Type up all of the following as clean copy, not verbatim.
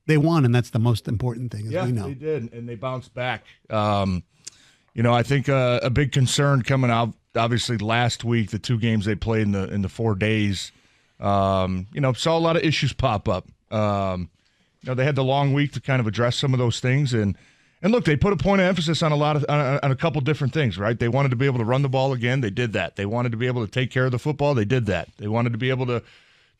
they won, and that's the most important thing, as we know. They did, and they bounced back. I think a big concern coming out, obviously, last week, the 2 games they played in the 4 days, saw a lot of issues pop up. They had the long week to kind of address some of those things, and look, they put a point of emphasis on on a couple different things, right? They wanted to be able to run the ball again. They did that. They wanted to be able to take care of the football. They did that. They wanted to be able to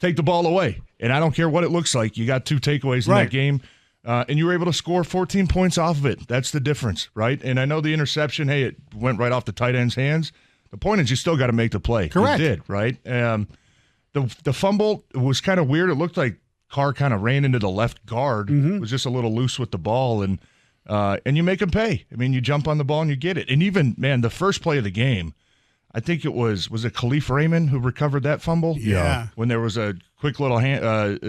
take the ball away. And I don't care what it looks like. You got 2 takeaways in that game, and you were able to score 14 points off of it. That's the difference, right? And I know the interception, it went right off the tight end's hands. The point is you still got to make the play. Correct. You did, right? The fumble was kind of weird. It looked like Carr kind of ran into the left guard. Was just a little loose with the ball, and you make him pay. I mean, you jump on the ball and you get it. And even, man, the first play of the game, I think it was it Khalif Raymond who recovered that fumble? Yeah. When there was a quick little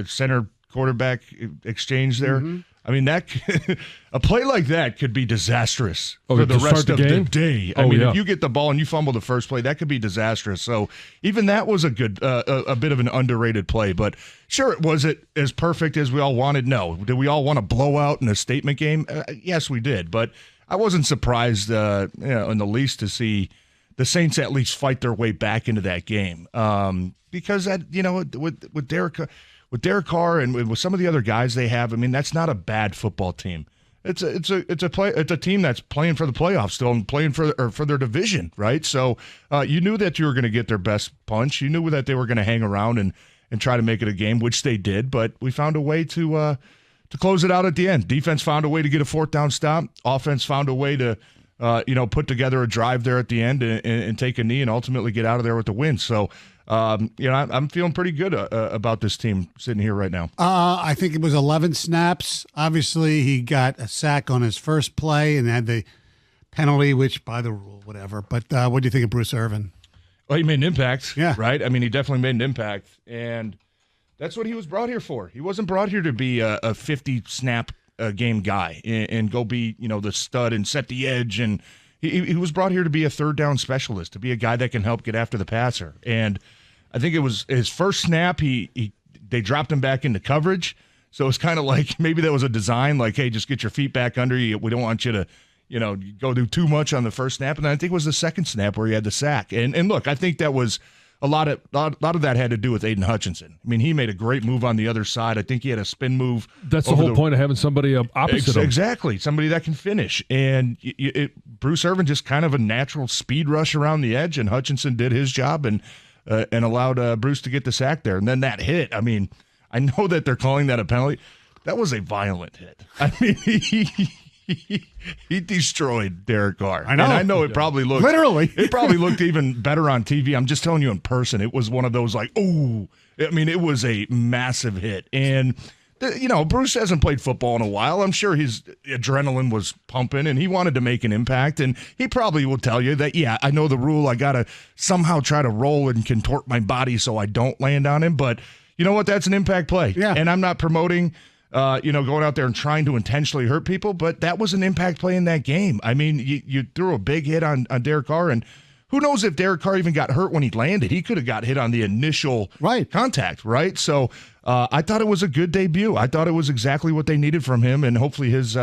center quarterback exchange there. I mean, a play like that could be disastrous for the rest of the day. I mean, if you get the ball and you fumble the first play, that could be disastrous. So even that was a good, a bit of an underrated play. But sure, was it as perfect as we all wanted? No. Did we all want to blow out in a statement game? Yes, we did. But I wasn't surprised, in the least, to see the Saints at least fight their way back into that game, because with Derek Carr and with some of the other guys they have, I mean, that's not a bad football team. It's a team that's playing for the playoffs still and playing for their division, right? So you knew that you were going to get their best punch. You knew that they were going to hang around and try to make it a game, which they did. But we found a way to close it out at the end. Defense found a way to get a 4th down stop. Offense found a way to put together a drive there at the end and take a knee and ultimately get out of there with the win. So. I'm feeling pretty good about this team sitting here right now. I think it was 11 snaps. Obviously, he got a sack on his first play and had the penalty, which by the rule, whatever. But what do you think of Bruce Irvin? Well, he made an impact, yeah. Right? I mean, he definitely made an impact, and that's what he was brought here for. He wasn't brought here to be a 50-snap game guy and go be, the stud and set the edge, and he was brought here to be a 3rd down specialist, to be a guy that can help get after the passer. And I think it was his first snap, they dropped him back into coverage. So it's kind of like maybe that was a design, like, hey, just get your feet back under you. We don't want you to, go do too much on the first snap. And then I think it was the second snap where he had the sack. And look, I think that was a lot of that had to do with Aiden Hutchinson. I mean, he made a great move on the other side. I think he had a spin move. That's the whole point of having somebody opposite him. Exactly, somebody that can finish. And Bruce Irvin just kind of a natural speed rush around the edge, and Hutchinson did his job and allowed Bruce to get the sack there. And then that hit, I mean, I know that they're calling that a penalty. That was a violent hit. I mean, he destroyed Derek Carr. I know. And I know it probably looked literally. It probably looked even better on TV. I'm just telling you in person. It was one of those like, ooh. I mean, it was a massive hit. And Bruce hasn't played football in a while. I'm sure his adrenaline was pumping and he wanted to make an impact. And he probably will tell you that, yeah, I know the rule. I got to somehow try to roll and contort my body so I don't land on him. But you know what? That's an impact play. Yeah. And I'm not promoting going out there and trying to intentionally hurt people, but that was an impact play in that game. I mean, you threw a big hit on Derek Carr, and who knows if Derek Carr even got hurt when he landed. He could have got hit on the initial contact, right? So I thought it was a good debut. I thought it was exactly what they needed from him, and hopefully his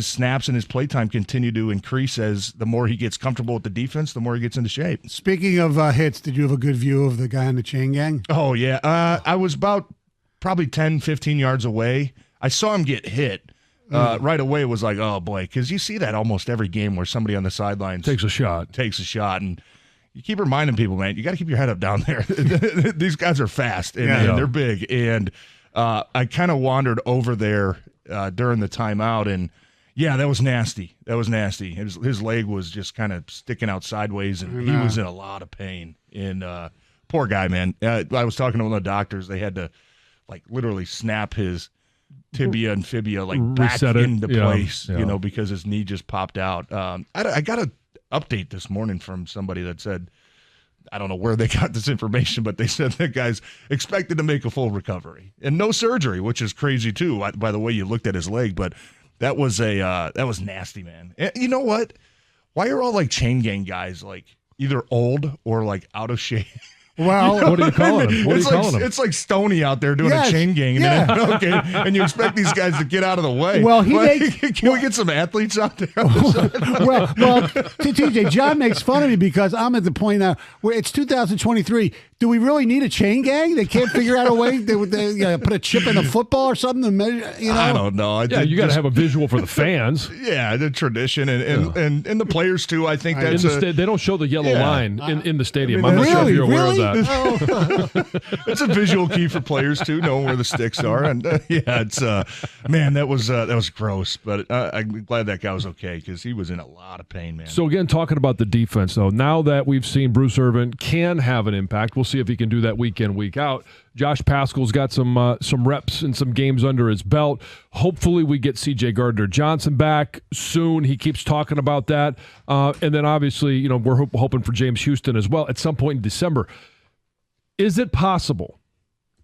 snaps and his playtime continue to increase as the more he gets comfortable with the defense, the more he gets into shape. Speaking of hits, did you have a good view of the guy on the chain gang? Oh, yeah. I was about probably 10, 15 yards away. I saw him get hit. Right away, it was like, oh, boy, because you see that almost every game where somebody on the sidelines takes a shot. And you keep reminding people, man, you got to keep your head up down there. These guys are fast, and they're big. And I kind of wandered over there during the timeout, and, yeah, that was nasty. His leg was just kind of sticking out sideways, and he was in a lot of pain. And poor guy, man. I was talking to one of the doctors. They had to, literally snap his tibia and fibia back into place, because his knee just popped out. I got an update this morning from somebody that said, I don't know where they got this information, but they said that guy's expected to make a full recovery and no surgery, which is crazy too, by the way you looked at his leg. But that was nasty, man. And you know what? Why are all chain gang guys either old or out of shape? Well, what are you calling him? What are you calling him? It's like Stoney out there doing a chain gang in an NFL game, and you expect these guys to get out of the way. Well, can we get some athletes out there? well, TJ, John makes fun of me because I'm at the point now where it's 2023. Do we really need a chain gang? They can't figure out a way. They put a chip in a football or something to measure. I don't know. You got to have a visual for the fans. Yeah, the tradition and the players too. I think that's they don't show the yellow line in the stadium. I'm not sure if you're aware of that. It's a visual key for players too, knowing where the sticks are. And it's man, that was gross. But I'm glad that guy was okay because he was in a lot of pain, man. So again, talking about the defense, though, now that we've seen Bruce Irvin can have an impact, we'll see if he can do that week in, week out. Josh Paschal's got some reps and some games under his belt. Hopefully we get C.J. Gardner-Johnson back soon. He keeps talking about that. And then obviously, we're hoping for James Houston as well at some point in December. Is it possible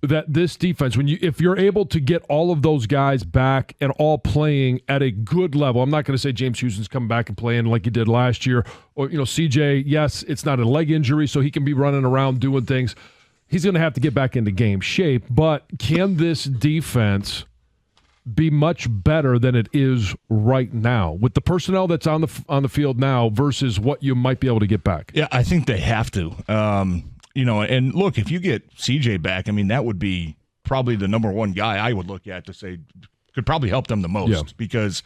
that this defense, if you're able to get all of those guys back and all playing at a good level, I'm not going to say James Houston's coming back and playing like he did last year, or CJ, yes, it's not a leg injury, so he can be running around doing things. He's going to have to get back into game shape, but can this defense be much better than it is right now with the personnel that's on the field now versus what you might be able to get back? Yeah, I think they have to. And look, if you get CJ back, I mean, that would be probably the number one guy I would look at to say could probably help them the most because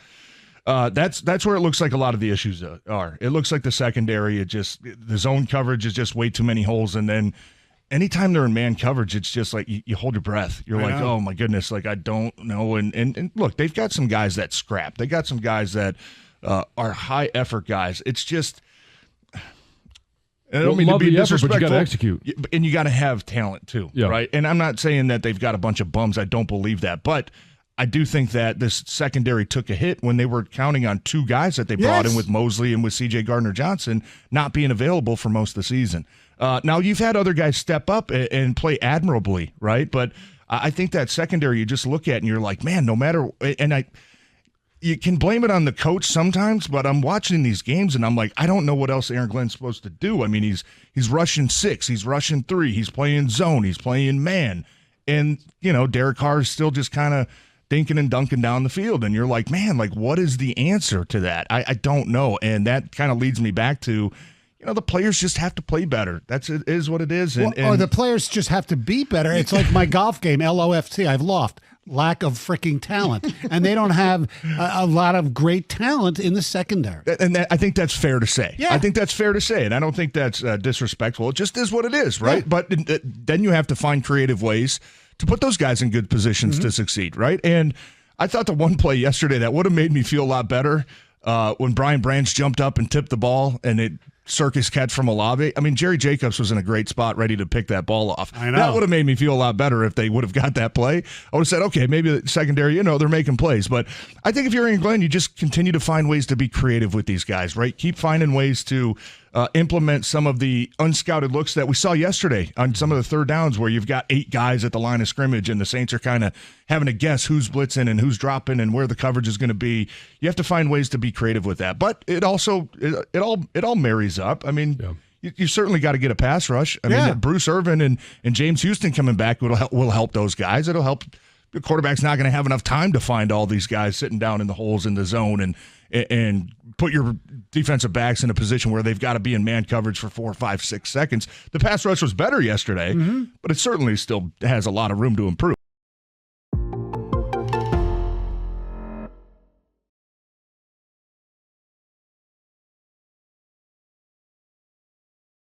that's where it looks like a lot of the issues are. It looks like the secondary, the zone coverage is just way too many holes. And then anytime they're in man coverage, it's just like you hold your breath. You're like, oh my goodness, like I don't know. And look, they've got some guys that scrap. They got some guys that are high effort guys. It's just, and I don't mean to be disrespectful, but you got to execute. And you got to have talent too, right? And I'm not saying that they've got a bunch of bums. I don't believe that. But I do think that this secondary took a hit when they were counting on two guys that they brought in with Mosley and with C.J. Gardner-Johnson not being available for most of the season. Now, you've had other guys step up and play admirably, right? But I think that secondary you just look at and you're like, man, no matter – and you can blame it on the coach sometimes, but I'm watching these games and I'm like, I don't know what else Aaron Glenn's supposed to do. I mean, he's rushing 6, he's rushing 3, he's playing zone, he's playing man. And, Derek Carr is still just kind of dinking and dunking down the field. And you're like, man, like what is the answer to that? I don't know. And that kind of leads me back to, the players just have to play better. It is what it is. Or the players just have to be better. It's like my golf game, LOFT, I've lost. Lack of freaking talent. And they don't have a lot of great talent in the secondary. And I think that's fair to say. Yeah. I think that's fair to say. And I don't think that's disrespectful. It just is what it is, right? Yeah. But then you have to find creative ways to put those guys in good positions to succeed, right? And I thought the one play yesterday that would have made me feel a lot better when Brian Branch jumped up and tipped the ball and it circus catch from Olave. I mean, Jerry Jacobs was in a great spot ready to pick that ball off. I know. That would have made me feel a lot better if they would have got that play. I would have said, okay, maybe the secondary, they're making plays. But I think if you're in Glenn, you just continue to find ways to be creative with these guys, right? Keep finding ways to implement some of the unscouted looks that we saw yesterday on some of the third downs where you've got 8 guys at the line of scrimmage and the Saints are kind of having to guess who's blitzing and who's dropping and where the coverage is going to be. You have to find ways to be creative with that. But it also it all marries up. I mean, you certainly got to get a pass rush. I mean, Bruce Irvin and James Houston coming back will help those guys. It'll help. The quarterback's not going to have enough time to find all these guys sitting down in the holes in the zone and put your defensive backs in a position where they've got to be in man coverage for 4, 5, 6 seconds. The pass rush was better yesterday, but it certainly still has a lot of room to improve.